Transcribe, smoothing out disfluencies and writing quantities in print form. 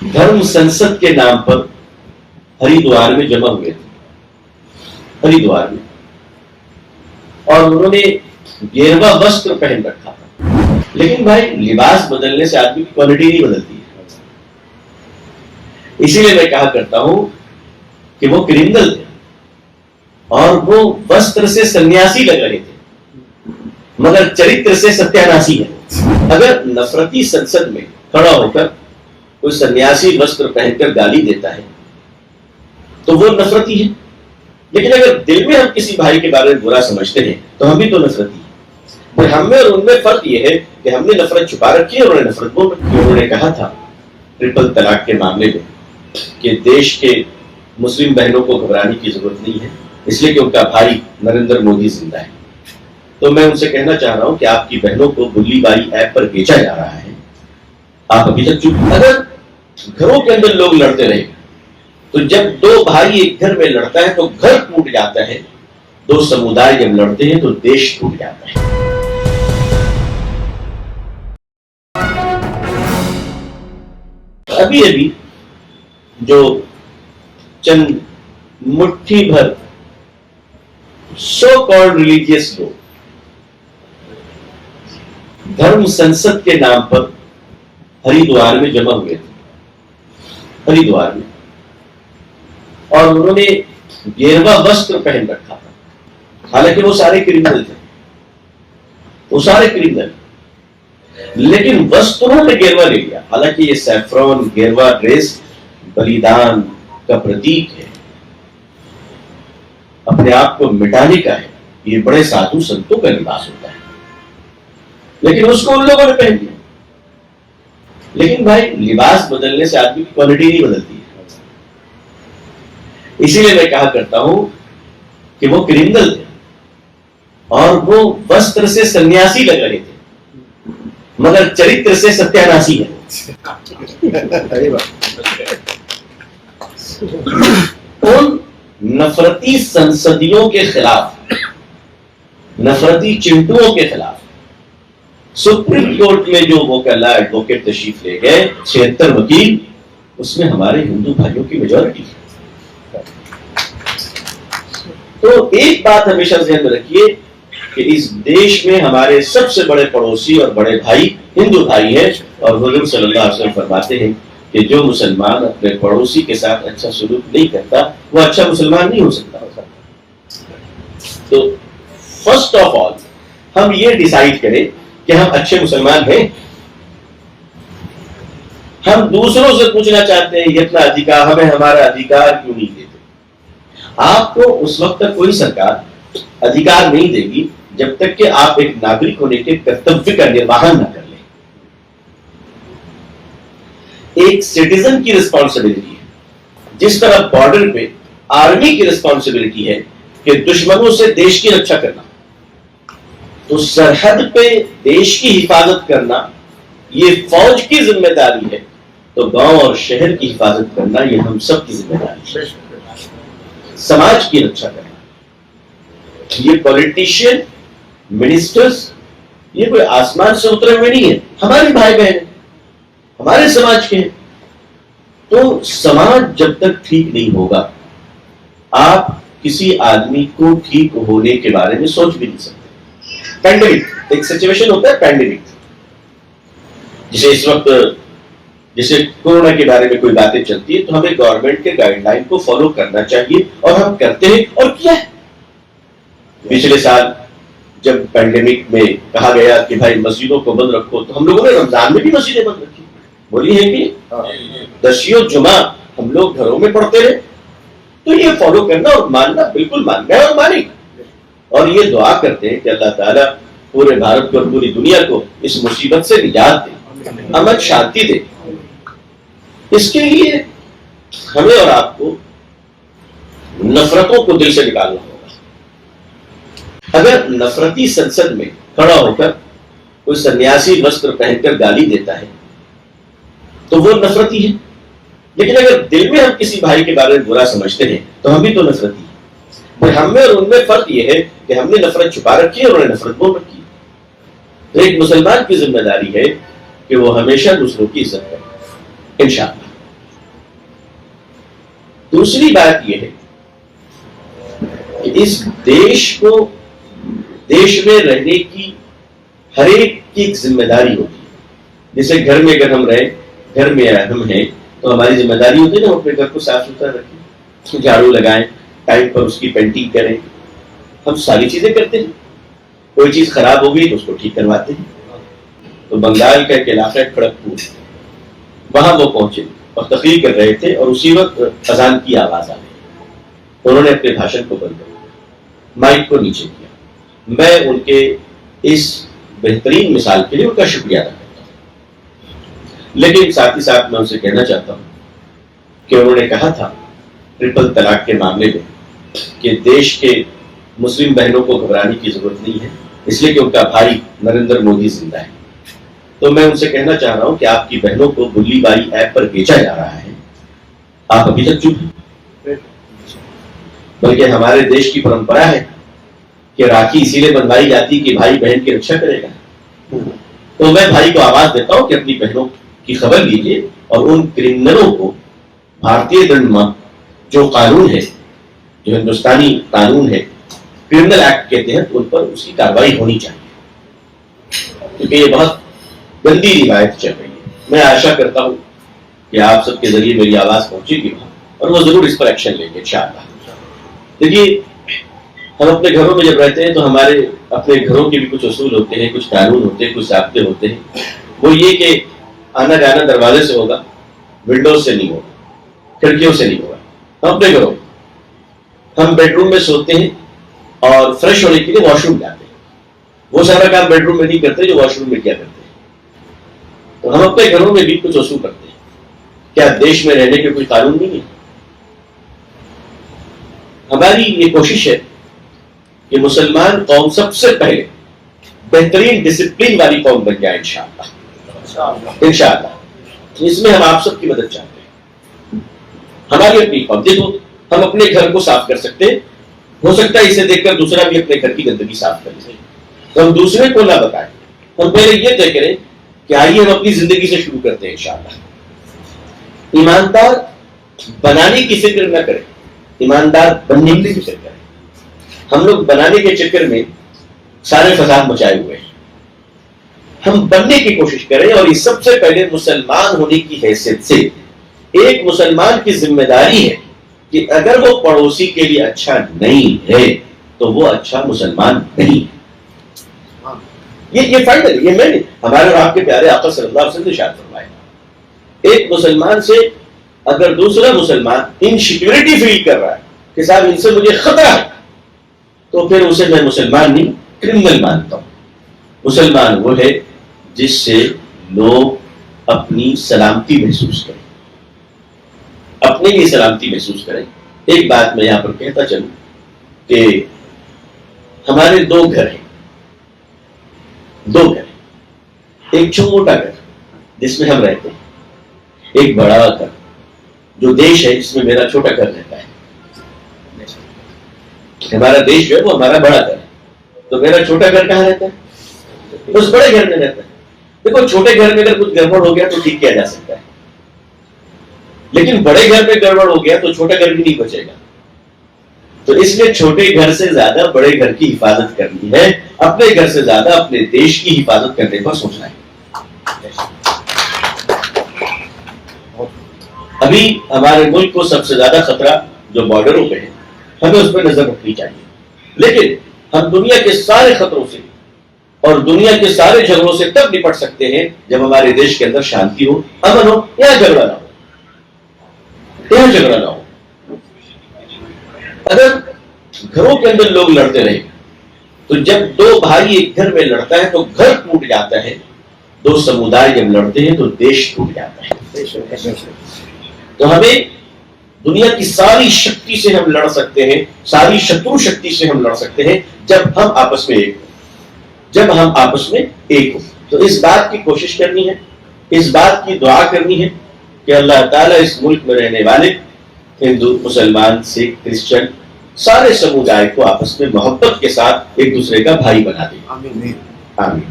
دھرم سنسد کے نام پر ہریدوار میں جمع ہوئے تھے، ہریدوار میں، اور انہوں نے گیروا وسطر پہن رکھا تھا. لیکن بھائی لباس بدلنے سے آدمی کی کوالٹی نہیں بدلتی ہے. اسی لیے میں کہا کرتا ہوں کہ وہ کرمنل تھے اور وہ وسطر سے سنیاسی لگ رہے تھے مگر چرتر سے ستیاناسی ہے. اگر نفرتی سنسد میں کھڑا ہو کر کوئی سنیاسی وسطر پہن کر گالی دیتا ہے تو وہ نفرتی ہے، لیکن اگر دل میں ہم کسی بھائی کے بارے میں برا سمجھتے ہیں تو ہم بھی تو نفرتی ہیں. ہم میں اور ان میں فرق یہ ہے کہ ہم نے نفرت چھپا رکھی ہے اور انہوں نے نفرت بول رکھی ہے. انہوں نے کہا تھا ٹرپل طلاق کے معاملے میں کہ دیش کے مسلم بہنوں کو گھبرانے کی ضرورت نہیں ہے، اس لیے کہ ان کا بھائی نریندر مودی زندہ ہے. تو میں ان سے کہنا چاہ رہا ہوں کہ آپ کی بہنوں کو بلی بائی ایپ پر بیچا جا رہا ہے. آپ ابھی تک چپ. اگر گھروں کے اندر لوگ لڑتے رہے تو جب دو بھائی ایک گھر میں لڑتا ہے تو گھر ٹوٹ جاتا ہے، دو سمودائے جب لڑتے ہیں تو دیش ٹوٹ جاتا ہے. ابھی جو چند مٹھی بھر سو کالڈ ریلیجیس لوگ دھرم سنسد کے نام پر ہریدوار میں جمع ہوئے تھے، ہریدوار میں، اور انہوں نے گیروا وسطر پہن رکھا تھا. حالانکہ وہ سارے کرمنل تھے، وہ سارے کرمنل، لیکن وسطروں نے گیروا لے لیا. حالانکہ یہ سیفرون گیروا ڈریس بلیدان کا پرتیک ہے، اپنے آپ کو مٹانے کا ہے. یہ بڑے سادھو سنتوں کا لباس ہوتا ہے، لیکن اس کو ان لوگوں نے پہن لیا. لیکن بھائی لباس بدلنے سے آدمی کی کوالٹی نہیں بدلتی ہے. اسی لیے میں کہا کرتا ہوں کہ وہ کرمنل تھے اور وہ وسطر سے سنیاسی لگ رہے تھے مگر چرتر سے ستیاناسی ہے. ان نفرتی سنسدیوں کے خلاف، نفرتی چمٹوں کے خلاف سپریم کورٹ میں جو وکلا ایڈوکیٹ تشریف لے گئے 76 وکیل، اس میں ہمارے ہندو بھائیوں کی میجورٹی ہے. تو ایک بات ہمیشہ ذہن میں رکھیے کہ اس دیش میں ہمارے سب سے بڑے پڑوسی اور بڑے بھائی ہندو بھائی ہیں، اور حضور صلی اللہ علیہ وسلم فرماتے ہیں کہ جو مسلمان اپنے پڑوسی کے ساتھ اچھا سلوک نہیں کرتا وہ اچھا مسلمان نہیں ہو سکتا. تو فرسٹ آف آل ہم یہ ڈیسائیڈ کریں کہ ہم اچھے مسلمان ہیں. ہم دوسروں سے پوچھنا چاہتے ہیں یہ اتنا ادھیکار ہمیں ہمارا ادھیکار کیوں نہیں دیتے. آپ کو اس وقت تک کوئی سرکار ادھیکار نہیں دے گی جب تک کہ آپ ایک ناگرک ہونے کے کرتویہ کا نرواہن نہ کر لیں. ایک سٹیزن کی رسپانسبلٹی ہے، جس طرح بارڈر پہ آرمی کی رسپانسبلٹی ہے کہ دشمنوں سے دیش کی رکشا کرنا، تو سرحد پہ دیش کی حفاظت کرنا یہ فوج کی ذمہ داری ہے، تو گاؤں اور شہر کی حفاظت کرنا یہ ہم سب کی ذمہ داری ہے. سماج کی رکشا کرنا، یہ پولیٹیشین منسٹرز یہ کوئی آسمان سے اترے ہوئے نہیں ہیں، ہمارے بھائی بہن ہیں، ہمارے سماج کے ہیں. تو سماج جب تک ٹھیک نہیں ہوگا آپ کسی آدمی کو ٹھیک ہونے کے بارے میں سوچ بھی نہیں سکتے. پینڈیمک ایک سچویشن ہوتا ہے، پینڈیمک جسے اس وقت جیسے کورونا کے بارے میں کوئی باتیں چلتی ہے تو ہمیں گورنمنٹ کے گائیڈ لائن کو فالو کرنا چاہیے، اور ہم کرتے ہیں اور کیا ہے. پچھلے سال جب پینڈیمک میں کہا گیا کہ بھائی مسجدوں کو بند رکھو تو ہم لوگوں نے رمضان میں بھی مسجدیں بند رکھی. بولی ہے کہ دسیوں جمعہ ہم لوگ گھروں میں پڑھتے رہے. تو یہ فالو کرنا اور ماننا بالکل مان گئے اور مانے گا، اور یہ دعا کرتے ہیں کہ اللہ تعالیٰ پورے بھارت کو اور پوری دنیا کو اس مصیبت سے نجات دے، امن شانتی دے. اس کے لیے ہمیں اور آپ کو نفرتوں کو دل سے نکالنا ہوگا. اگر نفرتی سنسد میں کھڑا ہو کر کوئی سنیاسی وسطر پہن کر گالی دیتا ہے تو وہ نفرتی ہے، لیکن اگر دل میں ہم کسی بھائی کے بارے میں برا سمجھتے ہیں تو ہم بھی تو نفرتی ہیں. ہم میں اور ان میں فرق یہ ہے کہ ہم نے نفرت چھپا رکھی ہے اور انہوں نے نفرت بول رکھی ہے. تو ایک مسلمان کی ذمہ داری ہے کہ وہ ہمیشہ دوسروں کی عزت کرے، انشاءاللہ. دوسری بات یہ ہے کہ اس دیش کو، دیش میں رہنے کی ہر ایک کی ایک ذمہ داری ہوتی ہے. جیسے گھر میں اگر ہم رہیں، گھر میں ہم ہیں تو ہماری ذمہ داری ہوتی ہے نا، ہم اپنے گھر کو صاف ستھرا رکھیں، جھاڑو لگائیں، ٹائم پر اس کی پینٹنگ کریں. ہم ساری چیزیں کرتے ہیں. کوئی چیز خراب ہو گئی تو اس کو ٹھیک کرواتے ہیں. تو بنگال کا ایک علاقہ ہے کھڑگپور، وہاں وہ پہنچے اور تقریر کر رہے تھے، اور اسی وقت اذان کی آواز آ گئی. انہوں نے اپنے بھاشن کو بند کر دیا، مائک کو نیچے کیا. میں ان کے اس بہترین مثال کے لیے ان کا شکریہ ادا کرتا ہوں. لیکن ساتھ ہی ساتھ میں ان سے کہنا چاہتا ہوں کہ انہوں نے کہا تھا ٹرپل طلاق کے معاملے میں کہ دیش کے مسلم بہنوں کو گھبرانے کی ضرورت نہیں ہے، اس لیے کہ ان کا بھائی نریندر مودی زندہ ہے. تو میں ان سے کہنا چاہ رہا ہوں کہ آپ کی بہنوں کو گلی بائی ایپ پر بیچا جا رہا ہے، آپ ابھی تک چپ ہیں. بلکہ ہمارے دیش کی پرمپرا ہے کہ راکھی اسی لیے بندھوائی جاتی کہ بھائی بہن کی رکشا کرے گا. تو میں بھائی کو آواز دیتا ہوں کہ اپنی بہنوں کی خبر لیجیے اور ان کرمنلوں کو بھارتیہ دنڈ جو قانون ہے، جو ہندوستانی قانون ہے، کرمنل ایکٹ کے تحت ان پر اس کی کارروائی ہونی چاہیے، کیونکہ یہ بہت گندی روایت چل رہی ہے. میں آشا کرتا ہوں کہ آپ سب کے ذریعے میری آواز پہنچے گی اور وہ ضرور اس پر ایکشن لیں گے انشاءاللہ. دیکھیے، ہم اپنے گھروں میں جب رہتے ہیں تو ہمارے اپنے گھروں کے بھی کچھ اصول ہوتے ہیں، کچھ قانون ہوتے ہیں، کچھ ضابطے ہوتے ہیں. وہ یہ کہ آنا جانا دروازے سے ہوگا، ونڈوز سے نہیں ہوگا، کھڑکیوں سے نہیں ہوگا. ہم اپنے گھروں ہم بیڈ روم میں سوتے ہیں اور فریش ہونے کے لیے واش روم جاتے ہیں. وہ سارا کام بیڈ روم میں نہیں کرتے جو واش روم میں کیا کرتے ہیں. تو ہم اپنے گھروں میں بھی کچھ اصول کرتے ہیں. کیا دیش میں رہنے کے کوئی قانون نہیں ہے؟ ہماری یہ کوشش ہے کہ مسلمان قوم سب سے پہلے بہترین ڈسپلن والی قوم بن جائے انشاءاللہ. اس میں ہم آپ سب کی مدد چاہتے ہیں. ہماری اپنی قوم، دیکھو ہم اپنے گھر کو صاف کر سکتے ہیں، ہو سکتا ہے اسے دیکھ کر دوسرا بھی اپنے گھر کی گندگی صاف کر لے، تو ہم دوسرے کو نہ بتائیں. ہم پہلے یہ طے کریں کہ آئیے ہم اپنی زندگی سے شروع کرتے ہیں انشاءاللہ. ایماندار بنانے کی فکر نہ کریں، ایماندار بننے کی فکر کریں. ہم لوگ بنانے کے چکر میں سارے فساد مچائے ہوئے ہیں. ہم بننے کی کوشش کریں، اور یہ سب سے پہلے مسلمان ہونے کی حیثیت سے ایک مسلمان کی ذمہ داری ہے کہ اگر وہ پڑوسی کے لیے اچھا نہیں ہے تو وہ اچھا مسلمان نہیں ہے. یہ فائنل، یہ میں نے ہمارے اور آپ کے پیارے آقا صلی اللہ علیہ وسلم نے ارشاد فرمایا. ایک مسلمان سے اگر دوسرا مسلمان انسیکیورٹی فیل کر رہا ہے کہ صاحب ان سے مجھے خطرہ ہے، تو پھر اسے میں مسلمان نہیں کرمنل مانتا ہوں. مسلمان وہ ہے جس سے لوگ اپنی سلامتی محسوس کریں، اپنے لیے سلامتی محسوس کریں. ایک بات میں یہاں پر کہتا چلوں کہ ہمارے دو گھر ہیں، ایک چھوٹا گھر جس میں ہم رہتے ہیں، ایک بڑا گھر جو دیش ہے جس میں میرا چھوٹا گھر رہتا ہے. ہمارا دیش جو ہے وہ ہمارا بڑا گھر ہے، تو میرا چھوٹا گھر کہاں رہتا ہے؟ اس بڑے گھر میں رہتا ہے. دیکھو چھوٹے گھر میں اگر کچھ گڑبڑ ہو گیا تو ٹھیک کیا جا سکتا ہے، لیکن بڑے گھر میں گڑبڑ ہو گیا تو چھوٹا گھر بھی نہیں بچے گا. تو اس لیے چھوٹے گھر سے زیادہ بڑے گھر کی حفاظت کرنی ہے، اپنے گھر سے زیادہ اپنے دیش کی حفاظت کرنے پر سوچنا ہے. ابھی ہمارے ملک کو سب سے زیادہ خطرہ جو بارڈروں پہ ہے، ہمیں اس پہ نظر رکھنی چاہیے. لیکن ہم دنیا کے سارے خطروں سے اور دنیا کے سارے جھگڑوں سے تب نپٹ سکتے ہیں جب ہمارے دیش کے اندر شانتی ہو، امن ہو، یہاں جھگڑا نہ ہو. اگر گھروں کے اندر لوگ لڑتے رہے تو جب دو بھائی ایک گھر میں لڑتا ہے تو گھر ٹوٹ جاتا ہے، دو سمودائے جب لڑتے ہیں تو دیش ٹوٹ جاتا ہے. تو ہمیں دنیا کی ساری شکتی سے ہم لڑ سکتے ہیں، ساری شترو شکتی سے ہم لڑ سکتے ہیں جب ہم آپس میں ایک ہو. تو اس بات کی کوشش کرنی ہے، اس بات کی دعا کرنی ہے کہ اللہ تعالیٰ اس ملک میں رہنے والے ہندو، مسلمان، سکھ، کرسچن سارے سمودائے کو آپس میں محبت کے ساتھ ایک دوسرے کا بھائی بنا دے. آمین.